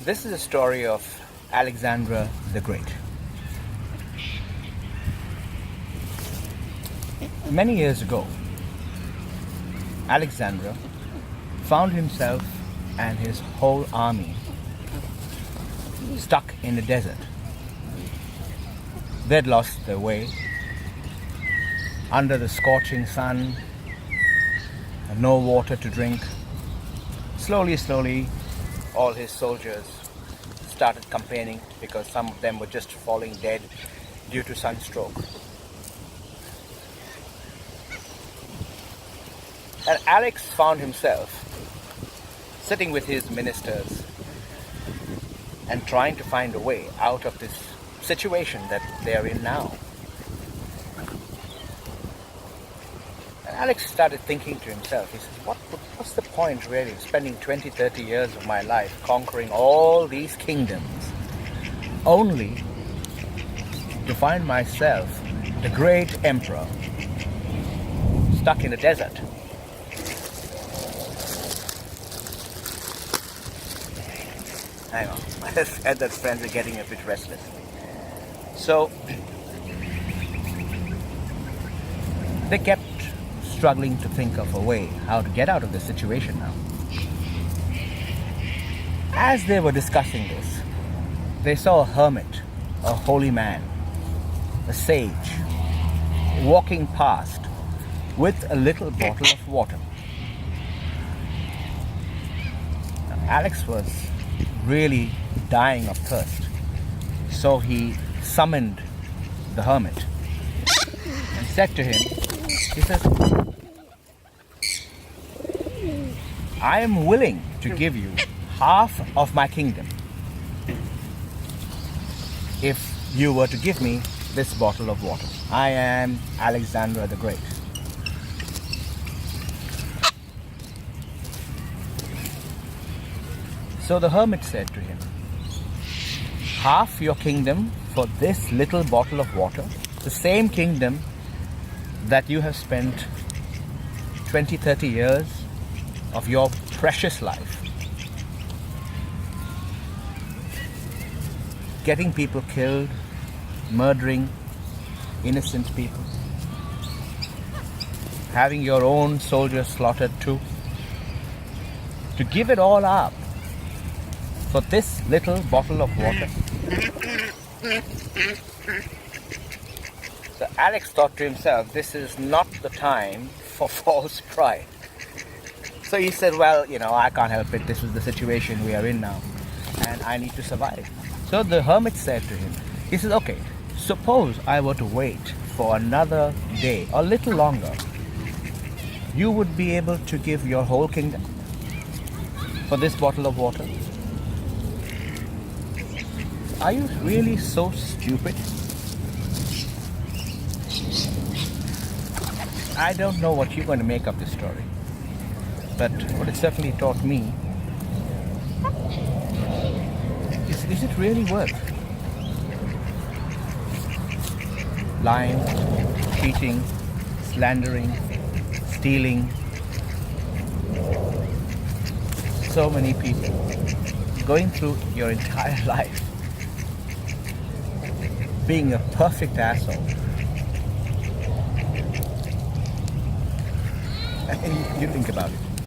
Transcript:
This is a story of Alexander the Great. Many years ago, Alexander found himself and his whole army stuck in the desert. They'd lost their way under the scorching sun, and no water to drink. Slowly, all his soldiers started complaining because some of them were just falling dead due to sunstroke. And Alex found himself sitting with his ministers and trying to find a way out of this situation that they are in now. And Alex started thinking to himself, he says, what's the point really of spending 20-30 years of my life conquering all these kingdoms only to find myself the great emperor stuck in a desert? Hang on, I said that friends are getting a bit restless. So, they kept struggling to think of a way how to get out of this situation now. As they were discussing this, they saw a hermit, a holy man, a sage, walking past with a little bottle of water. Now, Alex was really dying of thirst, so he summoned the hermit and said to him, he says, I am willing to give you half of my kingdom if you were to give me this bottle of water. I am Alexander the Great. So the hermit said to him, half your kingdom for this little bottle of water, the same kingdom that you have spent 20-30 years of your precious life getting people killed, murdering innocent people, having your own soldiers slaughtered too, to give it all up for this little bottle of water. So Alex thought to himself, this is not the time for false pride. So he said, well, I can't help it. This is the situation we are in now, and I need to survive. So the hermit said to him, he says, okay, suppose I were to wait for another day, or a little longer, you would be able to give your whole kingdom for this bottle of water? Are you really so stupid? I don't know what you're going to make of this story, but what it certainly taught me is it really worth lying, cheating, slandering, stealing so many people, going through your entire life being a perfect asshole? You think about it.